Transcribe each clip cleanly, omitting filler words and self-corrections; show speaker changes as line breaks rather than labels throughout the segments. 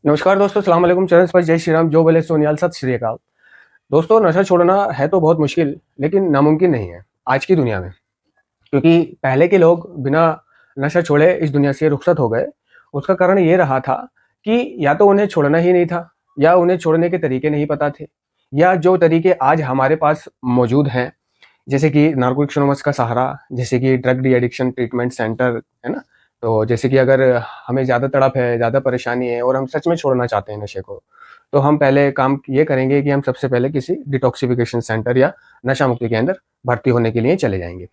नमस्कार दोस्तों, सलाम अलैकुम, चरण स्पर्श, जय श्री राम, जो बोले सोनियाल, सत श्री अकाल। दोस्तों, नशा छोड़ना है तो बहुत मुश्किल, लेकिन नामुमकिन नहीं है आज की दुनिया में। क्योंकि पहले के लोग बिना नशा छोड़े इस दुनिया से रुखसत हो गए। उसका कारण ये रहा था कि या तो उन्हें छोड़ना ही नहीं था, या उन्हें छोड़ने के तरीके नहीं पता थे, या जो तरीके आज हमारे पास मौजूद हैं, जैसे कि नार्कोटिक्स एनोनिमस का सहारा, जैसे कि drug de addiction treatment centre, है ना? तो जैसे कि अगर हमें ज़्यादा तड़प है, ज़्यादा परेशानी है और हम सच में छोड़ना चाहते हैं नशे को, तो हम पहले काम ये करेंगे कि हम सबसे पहले किसी डिटॉक्सिफिकेशन सेंटर या नशा मुक्ति के अंदर भर्ती होने के लिए चले जाएँगे।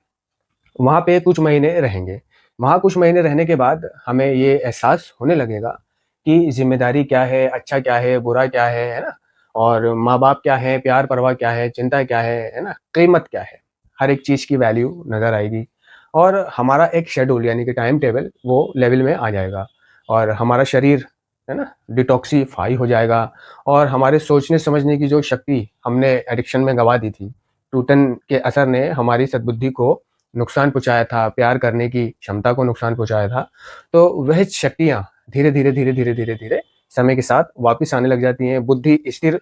वहाँ पे कुछ महीने रहेंगे। वहाँ कुछ महीने रहने के बाद हमें ये एहसास होने लगेगा कि ज़िम्मेदारी क्या है, अच्छा क्या है, बुरा क्या है ना? और माँ-बाप क्या है, प्यार परवाह क्या है, चिंता क्या है ना? कीमत क्या है? हर एक चीज़ की वैल्यू नज़र आएगी और हमारा एक शेड्यूल यानी कि टाइम टेबल वो लेवल में आ जाएगा और हमारा शरीर, है ना? डिटॉक्सिफ़ाई हो जाएगा और हमारे सोचने समझने की जो शक्ति हमने एडिक्शन में गँवा दी थी, टूटन के असर ने हमारी सद्बुद्धि को नुकसान पहुँचाया था, प्यार करने की क्षमता को नुकसान पहुँचाया था, तो वह शक्तियाँ धीरे-धीरे, धीरे-धीरे, धीरे-धीरे समय के साथ वापिस आने लग जाती हैं, बुद्धि स्थिर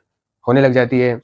होने लग जाती है।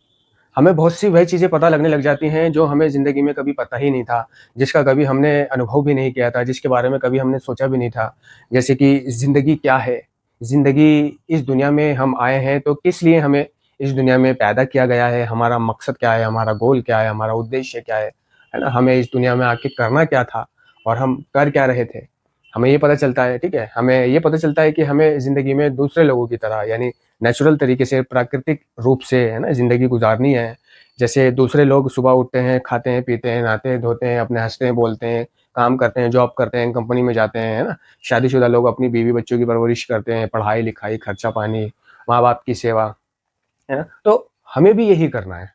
हमें बहुत सी वह चीज़ें पता लगने लग जाती हैं जो हमें ज़िंदगी में कभी पता ही नहीं था, जिसका कभी हमने अनुभव भी नहीं किया था, जिसके बारे में कभी हमने सोचा भी नहीं था। जैसे कि ज़िंदगी क्या है? ज़िंदगी इस दुनिया में हम आए हैं तो किस लिए हमें इस दुनिया में पैदा किया गया है? हमारा मकसद क्या है? हमारा गोल क्या है? हमारा उद्देश्य क्या है ना? हमें इस दुनिया में आके करना क्या था और हम कर क्या रहे थे? हमें ये पता चलता है, ठीक है? हमें ये पता चलता है कि हमें ज़िंदगी में दूसरे लोगों की तरह यानी नेचुरल तरीके से, प्राकृतिक रूप से, है ना, ज़िंदगी गुज़ारनी है। जैसे दूसरे लोग सुबह उठते हैं, खाते हैं, पीते हैं, नहाते हैं, धोते हैं, अपने हँसते हैं, बोलते हैं, काम करते हैं, जॉब करते हैं, कंपनी में जाते हैं, है ना? शादीशुदा लोग अपनी बीवी-बच्चों की परवरिश करते हैं, पढ़ाई-लिखाई, खर्चा-पानी, माँ-बाप की सेवा, है ना? तो हमें भी यही करना है।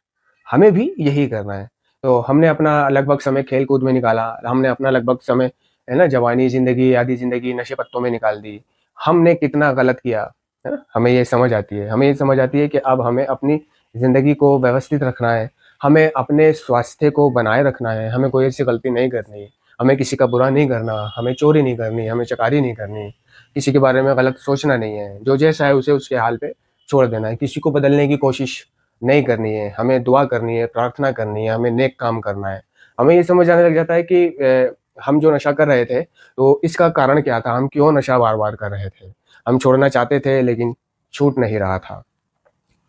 हमें भी यही करना है। तो हमने अपना लगभग समय खेल-कूद में निकाला, हमने अपना लगभग समय, है ना, जवानी ज़िंदगी, आधी ज़िंदगी नशे-पत्तों में निकाल दी। हमने कितना गलत किया, है ना? हमें ये समझ आती है। हमें ये समझ आती है कि अब हमें अपनी ज़िंदगी को व्यवस्थित रखना है, हमें अपने स्वास्थ्य को बनाए रखना है, हमें कोई ऐसी गलती नहीं करनी, हमें किसी का बुरा नहीं करना, हमें चोरी नहीं करनी, हमें चकारी नहीं करनी, किसी के बारे में गलत सोचना नहीं है। जो जैसा है उसे उसके हाल पे छोड़ देना है, किसी को बदलने की कोशिश नहीं करनी है, हमें दुआ करनी है, प्रार्थना करनी है, हमें नेक काम करना है। हमें ये समझ आने लग जाता है कि हम जो नशा कर रहे थे, तो इसका कारण क्या था? हम क्यों नशा बार-बार कर रहे थे? हम छोड़ना चाहते थे लेकिन छूट नहीं रहा था।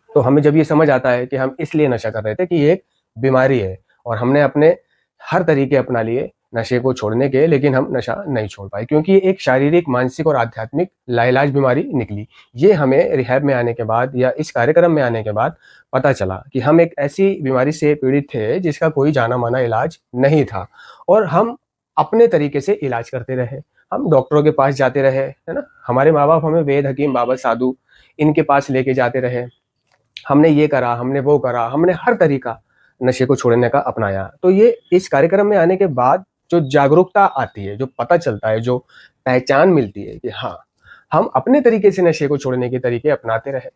तो हमें जब ये समझ आता है कि हम इसलिए नशा कर रहे थे कि ये एक बीमारी है और हमने अपने हर तरीके अपना लिए नशे को छोड़ने के, लेकिन हम नशा नहीं छोड़ पाए क्योंकि ये एक शारीरिक, मानसिक और आध्यात्मिक लाइलाज बीमारी निकली। ये हमें रिहैब में आने के बाद या इस कार्यक्रम में आने के बाद पता चला कि हम एक ऐसी बीमारी से पीड़ित थे जिसका कोई जाना-माना इलाज नहीं था और हम अपने तरीके से इलाज करते रहे। हम डॉक्टरों के पास जाते रहे, है ना? हमारे माँ-बाप हमें वैद्य, हकीम, बाबा, साधु इनके पास लेके जाते रहे। हमने ये करा, हमने वो करा, हमने हर तरीका नशे को छोड़ने का अपनाया। तो ये इस कार्यक्रम में आने के बाद जो जागरूकता आती है, जो पता चलता है, जो पहचान मिलती है कि हाँ, हम अपने तरीके से नशे को छोड़ने के तरीके अपनाते रहे,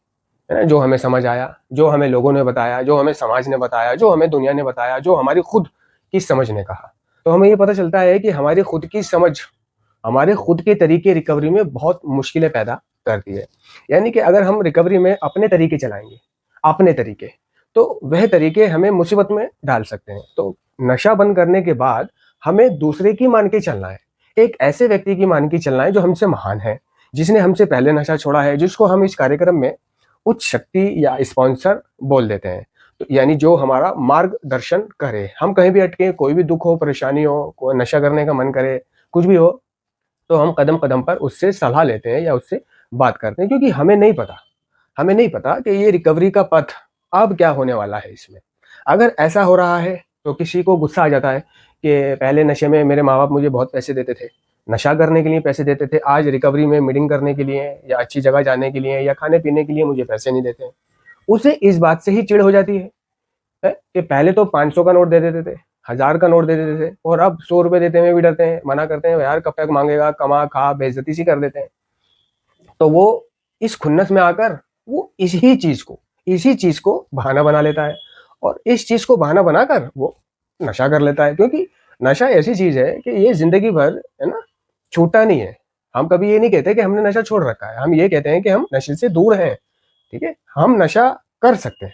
है ना? जो हमें समझ आया, जो हमें लोगों ने बताया, जो हमें समाज ने बताया, जो हमें दुनिया ने बताया, जो हमारी खुद की समझ ने कहा। तो हमें ये पता चलता है कि हमारी खुद की समझ, हमारे खुद के तरीके रिकवरी में बहुत मुश्किलें पैदा करती है। यानी कि अगर हम रिकवरी में अपने तरीके चलाएँगे, अपने तरीके, तो वह तरीके हमें मुसीबत में डाल सकते हैं। तो नशा बंद करने के बाद हमें दूसरे की मान के चलना है। एक ऐसे व्यक्ति की मान के चलना है जो हमसे महान है, जिसने हमसे पहले नशा छोड़ा है, जिसको हम इस कार्यक्रम में उच्च शक्ति या स्पॉन्सर बोल देते हैं। तो यानी जो हमारा मार्गदर्शन करे। हम कहीं भी अटके, कोई भी दुःख हो, परेशानी हो, कोई नशा करने का मन करे, कुछ भी हो, तो हम कदम-कदम पर उससे सलाह लेते हैं या उससे बात करते हैं क्योंकि हमें नहीं पता कि ये रिकवरी का पथ अब क्या होने वाला है इसमें। अगर ऐसा हो रहा है तो किसी को गुस्सा आ जाता है कि पहले नशे में मेरे माँ-बाप मुझे बहुत पैसे देते थे, नशा करने के लिए पैसे देते थे, आज रिकवरी में मीटिंग करने के लिए या अच्छी जगह जाने के लिए या खाने-पीने के लिए मुझे पैसे नहीं देते हैं। उसे इस बात से ही चिढ़ हो जाती है कि पहले तो 500 का नोट दे देते थे, 1000 का नोट दे देते थे और अब ₹100 देते हुए भी डरते हैं, मना करते हैं, यार कब तक माँगेगा, कमा, खा, बेइज्जती सी कर देते हैं। तो वो इस खुन्नस में आकर वो इसी चीज़ को बहाना बना लेता है और इस चीज़ को बहाना बनाकर वो नशा कर लेता है क्योंकि नशा ऐसी चीज़ है कि ये ज़िंदगी भर, है ना, छूटता नहीं है। हम कभी ये नहीं कहते कि हमने नशा छोड़ रखा है, हम ये कहते हैं कि हम नशे से दूर हैं। ठीक है, हम नशा कर सकते हैं,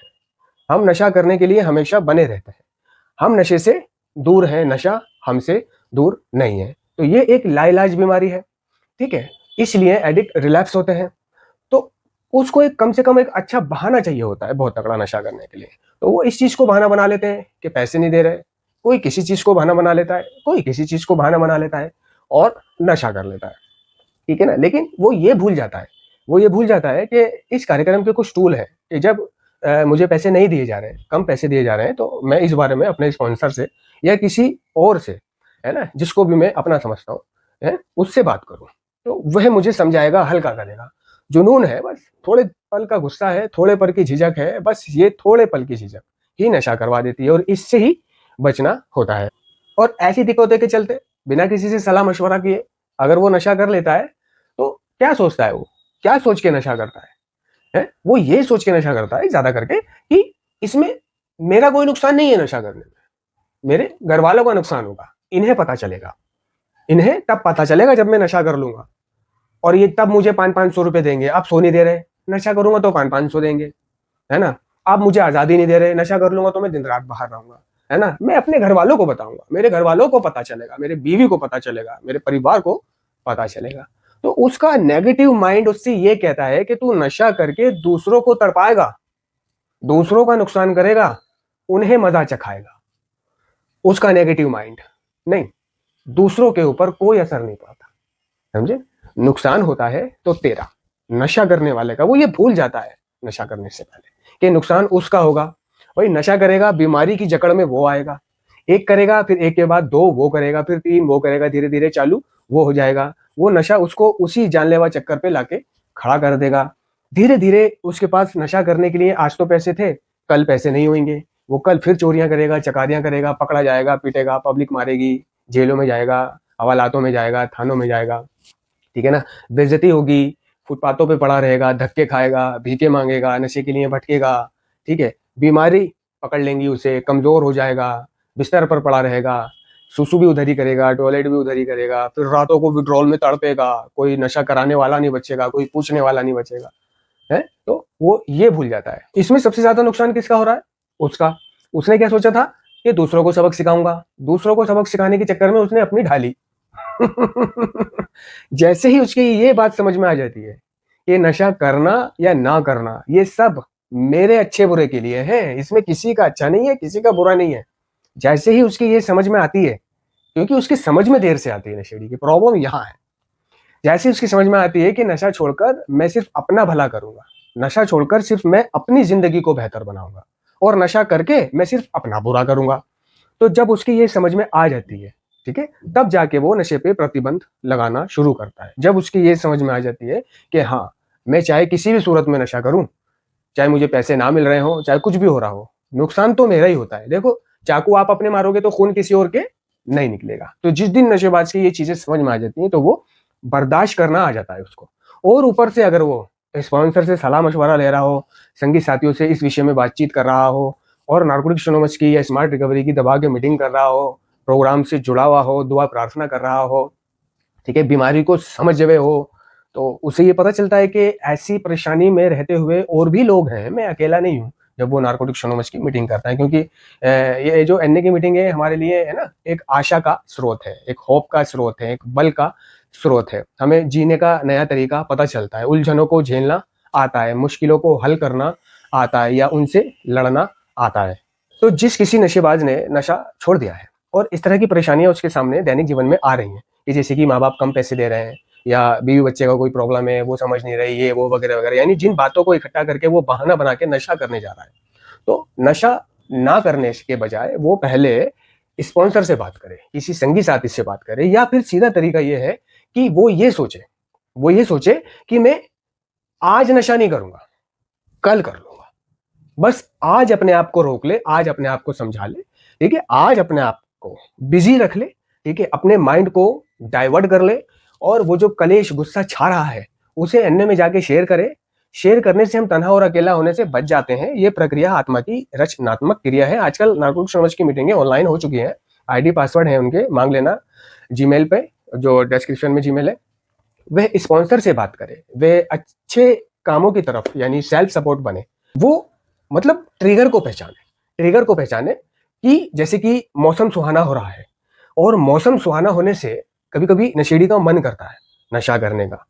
हम नशा करने के लिए हमेशा बने रहते हैं, हम नशे से दूर हैं, नशा हमसे दूर नहीं है। तो ये एक लाइलाज बीमारी है। ठीक है, इसलिए एडिक्ट रिलैप्स होते हैं। तो उसको एक कम से कम एक अच्छा बहाना चाहिए होता है बहुत तगड़ा नशा करने के लिए। तो वो इस चीज को बहाना बना लेते हैं कि पैसे नहीं दे रहे, कोई किसी चीज को बहाना बना लेता है, कोई किसी चीज को बहाना बना लेता है और नशा कर लेता है। ठीक है ना, लेकिन वो ये भूल जाता है, वो ये भूल जाता है कि इस कार्यक्रम के कुछ टूल है कि जब मुझे पैसे नहीं दिए जा रहे हैं, कम पैसे दिए जा रहे हैं, तो मैं इस बारे में अपने स्पॉन्सर से या किसी और से, है ना, जिसको भी मैं अपना समझता हूँ, है, उससे बात करूँ, तो वह मुझे समझाएगा, हल्का करेगा। जुनून है बस, थोड़े पल का गुस्सा है, थोड़े पल की झिझक है, बस ये थोड़े पल की झिझक ही नशा करवा देती है और इससे ही बचना होता है। और ऐसी दिक्कतों के चलते बिना किसी से सलाह मशवरा किए अगर वो नशा कर लेता है, तो क्या सोचता है वो, क्या सोच के नशा करता है? वो ये सोच के नशा करता है ज्यादा करके कि इसमें मेरा कोई नुकसान नहीं है, नशा करने में मेरे घर वालों का नुकसान होगा, इन्हें पता चलेगा, इन्हें तब पता चलेगा जब मैं नशा कर लूंगा, और ये तब मुझे 500-500 रुपए देंगे। आप सो नहीं दे रहे, नशा करूंगा तो 500-500 देंगे, है ना। आप मुझे आजादी नहीं दे रहे, नशा कर लूंगा तो मैं दिन रात बाहर रहूंगा, है ना। मैं अपने घर वालों को बताऊंगा, मेरे घर वालों को पता चलेगा, मेरे बीवी को पता चलेगा, मेरे परिवार को पता चलेगा। तो उसका नेगेटिव माइंड उससे ये कहता है कि तू नशा करके दूसरों को तड़पाएगा, दूसरों का नुकसान करेगा, उन्हें मजा चखाएगा। उसका नेगेटिव माइंड, नहीं, दूसरों के ऊपर कोई असर नहीं पड़ता, समझे। नुकसान होता है तो तेरा, नशा करने वाले का। वो ये भूल जाता है नशा करने से पहले कि नुकसान उसका होगा। वही नशा करेगा, बीमारी की जकड़ में वो आएगा, एक करेगा, फिर एक के बाद 2 वो करेगा, फिर 3 वो करेगा, धीरे धीरे चालू वो हो जाएगा। वो नशा उसको उसी जानलेवा चक्कर पे लाके खड़ा कर देगा। धीरे धीरे उसके पास नशा करने के लिए आज तो पैसे थे, कल पैसे नहीं होंगे, वो कल फिर चोरियां करेगा, चकारियां करेगा, पकड़ा जाएगा, पीटेगा, पब्लिक मारेगी, जेलों में जाएगा, हवालातों में जाएगा, थानों में जाएगा। ठीक है ना, बेइज्जती होगी, फुटपाथों पे पड़ा रहेगा, धक्के खाएगा, भीखे मांगेगा, नशे के लिए भटकेगा। ठीक है, बीमारी पकड़ लेंगी उसे, कमजोर हो जाएगा, बिस्तर पर पड़ा रहेगा, सुसु भी उधर ही करेगा, टॉयलेट भी उधर ही करेगा, फिर रातों को विड्रॉल में तड़पेगा, कोई नशा कराने वाला नहीं बचेगा, कोई पूछने वाला नहीं बचेगा, है। तो वो ये भूल जाता है। इसमें सबसे ज्यादा नुकसान किसका हो रहा है? उसका। उसने क्या सोचा था कि दूसरों को सबक सिखाऊंगा, दूसरों को सबक सिखाने के चक्कर में उसने अपनी ढाली। जैसे ही उसकी ये बात समझ में आ जाती है कि नशा करना या ना करना ये सब मेरे अच्छे बुरे के लिए है, इसमें किसी का अच्छा नहीं है, किसी का बुरा नहीं है, जैसे ही उसकी ये समझ में आती है, क्योंकि उसकी समझ में देर से आती है, नशेड़ी की प्रॉब्लम यहाँ है। जैसे उसकी समझ में आती है कि नशा छोड़कर मैं सिर्फ अपना भला करूंगा, नशा छोड़कर सिर्फ मैं अपनी जिंदगी को बेहतर बनाऊंगा, और नशा करके मैं सिर्फ अपना बुरा करूंगा, तो जब उसकी ये समझ में आ जाती है, ठीक है, तब जाके वो नशे पे प्रतिबंध लगाना शुरू करता है। जब उसकी ये समझ में आ जाती है कि हाँ, मैं चाहे किसी भी सूरत में नशा करूं, चाहे मुझे पैसे ना मिल रहे हो, चाहे कुछ भी हो रहा हो, नुकसान तो मेरा ही होता है। देखो, चाकू आप अपने मारोगे तो खून किसी और के नहीं निकलेगा। तो जिस दिन नशेबाज की ये चीजें समझ में आ जाती हैं, तो वो बर्दाश्त करना आ जाता है उसको। और ऊपर से अगर वो स्पॉन्सर से सलाह मशवरा ले रहा हो, संगी साथियों से इस विषय में बातचीत कर रहा हो, और नार्कोटिक्स एनोनिमस की या स्मार्ट रिकवरी की दबा के मीटिंग कर रहा हो, प्रोग्राम से जुड़ा हुआ हो, दुआ प्रार्थना कर रहा हो, ठीक है, बीमारी को समझ हुए हो, तो उसे ये पता चलता है कि ऐसी परेशानी में रहते हुए और भी लोग हैं, मैं अकेला नहीं हूँ, जब वो नार्कोटिक्स एनोनिमस की मीटिंग करता है। क्योंकि ये जो एनए की मीटिंग है हमारे लिए, है ना, एक आशा का स्रोत है, एक होप का स्रोत है, एक बल का स्रोत है। हमें जीने का नया तरीका पता चलता है, उलझनों को झेलना आता है, मुश्किलों को हल करना आता है, या उनसे लड़ना आता है। तो जिस किसी नशेबाज ने नशा छोड़ दिया है और इस तरह की परेशानियां उसके सामने दैनिक जीवन में आ रही हैं, कि जैसे कि माँ बाप कम पैसे दे रहे हैं, या बीवी बच्चे का कोई प्रॉब्लम है, वो समझ नहीं रही, ये वो वगैरह वगैरह, यानी जिन बातों को इकट्ठा करके वो बहाना बना के नशा करने जा रहा है, तो नशा ना करने के बजाय वो पहले स्पॉन्सर से बात करे, किसी संगी साथी से बात करे, या फिर सीधा तरीका ये है कि वो ये सोचे कि मैं आज नशा नहीं करूंगा, कल कर लूंगा। बस आज अपने आप को रोक ले, आज अपने आप को समझा ले, ठीक है, आज अपने आप को बिजी रख ले, ठीक है, अपने माइंड को डाइवर्ट कर ले, और वो जो कलेश गुस्सा छा रहा है उसे एनए में जाके शेयर करे। शेयर करने से हम तन्हा और अकेला होने से बच जाते हैं। ये प्रक्रिया आत्मा की रचनात्मक क्रिया है। आजकल नार्कोटिक्स एनोनिमस की मीटिंगें ऑनलाइन हो चुकी हैं, आईडी पासवर्ड है उनके, मांग लेना जीमेल पे, जो डिस्क्रिप्शन में जीमेल है, वह स्पॉन्सर से बात करे, वह अच्छे कामों की तरफ यानी सेल्फ सपोर्ट बने। वो मतलब ट्रिगर को पहचाने कि जैसे कि मौसम सुहाना हो रहा है, और मौसम सुहाना होने से कभी-कभी नशेड़ी का मन करता है नशा करने का।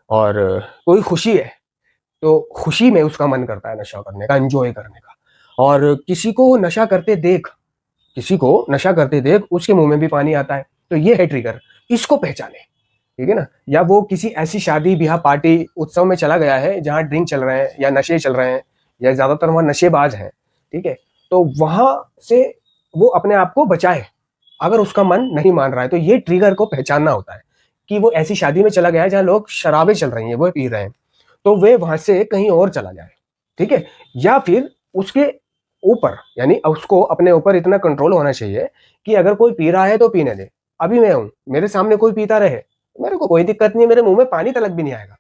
और कोई खुशी है, तो खुशी में उसका मन करता है नशा करने का, एन्जॉय करने का। और किसी को नशा करते देख उसके मुँह में भी पानी आता है, तो ये है ट्रिगर, इसको पहचानें, ठीक है ना? या वो किसी ऐसी शादी, ब्याह, पार्टी, उत्सव में चला गया है जहाँ ड्रिंक चल रहे हैं या नशे चल रहे हैं, या ज़्यादातर वहाँ नशेबाज हैं, ठीक है? तो वहाँ से वो अपने आप को बचाए। अगर उसका मन नहीं मान रहा है, तो ये ट्रिगर को पहचानना होता है कि वो ऐसी शादी में चला गया है जहाँ लोग शराबें चल रही हैं, वो पी रहे हैं, तो वे वहाँ से कहीं और चला जाए, ठीक है? या फिर उसके ऊपर यानी उसको अपने ऊपर इतना कंट्रोल होना चाहिए कि अगर कोई पी रहा है तो पीने दे। अभी मैं हूँ, मेरे सामने कोई पीता रहे, मेरे को कोई दिक्कत नहीं है, मेरे मुँह में पानी तलक भी नहीं आएगा,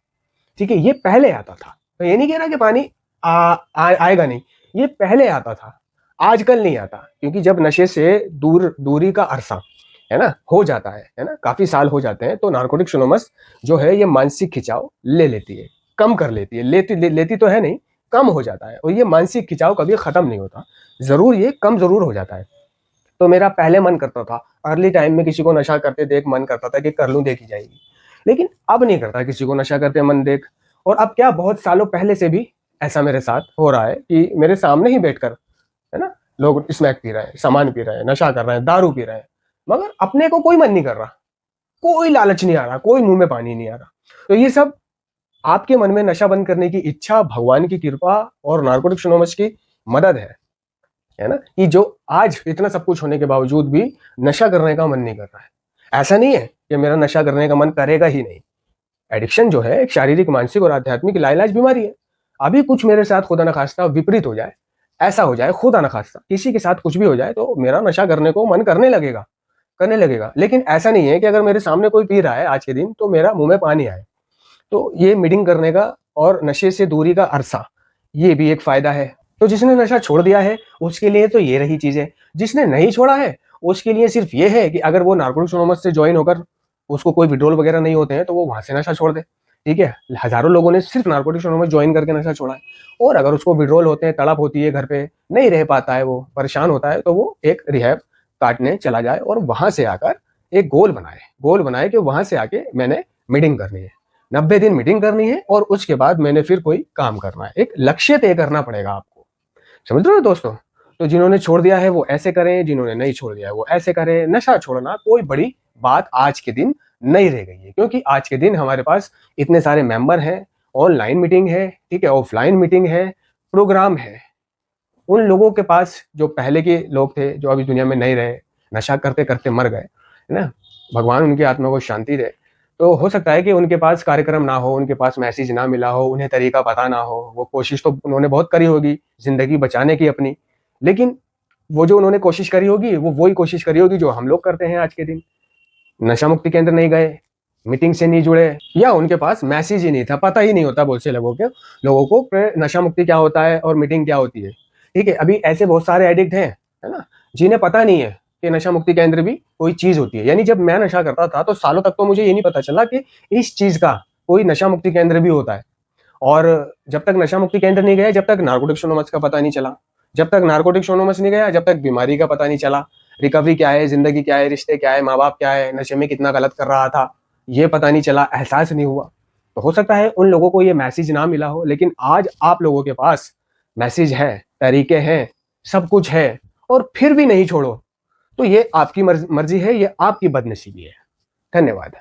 ठीक है? ये पहले आता था। मैं ये नहीं कह रहा कि पानी आएगा नहीं, ये पहले आता था, आजकल नहीं आता, क्योंकि जब नशे से दूरी का अरसा, है ना, हो जाता है ना, काफ़ी साल हो जाते हैं, तो नारकोटिक्स एनोनिमस जो है ये मानसिक खिंचाव ले लेती है, कम कर लेती है, लेती तो है नहीं, कम हो जाता है, और ये मानसिक खिंचाव कभी खत्म नहीं होता, ज़रूर ये कम ज़रूर हो जाता है। तो मेरा पहले मन करता था, अर्ली टाइम में किसी को नशा करते देख मन करता था कि कर लूँ, देखी जाएगी। लेकिन अब नहीं करता किसी को नशा करते मन देख। और अब क्या, बहुत सालों पहले से भी ऐसा मेरे साथ हो रहा है कि मेरे सामने ही बैठकर, है ना, लोग स्मैक पी रहे हैं, सामान पी रहे हैं, नशा कर रहे हैं, दारू पी रहे हैं, मगर अपने को कोई मन नहीं कर रहा, कोई लालच नहीं आ रहा, कोई मुँह में पानी नहीं आ रहा। तो ये सब आपके मन में नशा बंद करने की इच्छा, भगवान की कृपा और नारकोटिक्स एनोनिमस की मदद है ना, कि जो आज इतना सब कुछ होने के बावजूद भी नशा करने का मन नहीं कर रहा है। ऐसा नहीं है कि मेरा नशा करने का मन करेगा ही नहीं। एडिक्शन जो है एक शारीरिक, मानसिक और आध्यात्मिक लाइलाज बीमारी है। अभी कुछ मेरे साथ खुदा न खास्ता विपरीत हो जाए, ऐसा हो जाए, खुदा न खास्ता किसी के साथ कुछ भी हो जाए, तो मेरा नशा करने को मन करने लगेगा। लेकिन ऐसा नहीं है कि अगर मेरे सामने कोई पी रहा है आज के दिन, तो मेरा मुँह में पानी आए। तो ये मीटिंग करने का और नशे से दूरी का अरसा, ये भी एक फ़ायदा है। तो जिसने नशा छोड़ दिया है, उसके लिए तो ये रही चीज़ें। जिसने नहीं छोड़ा है, उसके लिए सिर्फ़ ये है कि अगर वो नारकोटिक्स एनोनिमस से जॉइन होकर उसको कोई विथड्रॉल वगैरह नहीं होते हैं, तो वो वहाँ से नशा छोड़ दे, ठीक है? हज़ारों लोगों ने सिर्फ़ नारकोटिक्स एनोनिमस जॉइन करके नशा छोड़ा है। और अगर उसको विथड्रॉल होते हैं, तड़प होती है घर पे, नहीं रह पाता है, वो परेशान होता है, तो वो एक रिहैब काटने चला जाए और वहाँ से आकर एक गोल बनाए कि वहाँ से आके मैंने मीटिंग करनी है। 90 दिन मीटिंग करनी है और उसके बाद मैंने फिर कोई काम करना है। एक लक्ष्य तय करना पड़ेगा आपको। समझ रहे हो दोस्तों? तो जिन्होंने छोड़ दिया है वो ऐसे करें, जिन्होंने नहीं छोड़ दिया है वो ऐसे करें। नशा छोड़ना कोई बड़ी बात आज के दिन नहीं रह गई है, क्योंकि आज के दिन हमारे पास इतने सारे मेंबर हैं, ऑनलाइन मीटिंग है, ठीक है, ऑफलाइन मीटिंग है, प्रोग्राम है। उन लोगों के पास जो पहले के लोग थे, जो अभी दुनिया में नहीं रहे, नशा करते-करते मर गए, है ना? भगवान उनकी आत्मा को शांति दे। तो हो सकता है कि उनके पास कार्यक्रम ना हो, उनके पास मैसेज ना मिला हो, उन्हें तरीका पता ना हो। वो कोशिश तो उन्होंने बहुत करी होगी ज़िंदगी बचाने की अपनी, लेकिन वो जो उन्होंने कोशिश करी होगी, वो वही कोशिश करी होगी जो हम लोग करते हैं आज के दिन। नशा मुक्ति केंद्र नहीं गए, मीटिंग से नहीं जुड़े, या उनके पास मैसेज ही नहीं था, पता ही नहीं होता बहुत से लोगों को कि नशा मुक्ति क्या होता है और मीटिंग क्या होती है। ठीक है, अभी ऐसे बहुत सारे एडिक्ट हैं, है ना, जिन्हें पता नहीं है कि नशा मुक्ति केंद्र भी कोई चीज़ होती है। यानी जब मैं नशा करता था तो सालों तक तो मुझे ये नहीं पता चला कि इस चीज़ का कोई नशा मुक्ति केंद्र भी होता है। और जब तक नशा मुक्ति केंद्र नहीं गए, जब तक नारकोटिक्स एनोनिमस का पता नहीं चला। जब तक नारकोटिक्स एनोनिमस नहीं गया, जब तक बीमारी का पता नहीं चला। रिकवरी क्या है, ज़िंदगी क्या है, रिश्ते क्या है, माँ-बाप क्या है, नशे में कितना गलत कर रहा था, ये पता नहीं चला, एहसास नहीं हुआ। तो हो सकता है उन लोगों को ये मैसेज ना मिला हो, लेकिन आज आप लोगों के पास मैसेज है, तरीके हैं, सब कुछ है, और फिर भी नहीं छोड़ो, तो ये आपकी मर्ज़ी है, ये आपकी बदनसीबी है। धन्यवाद।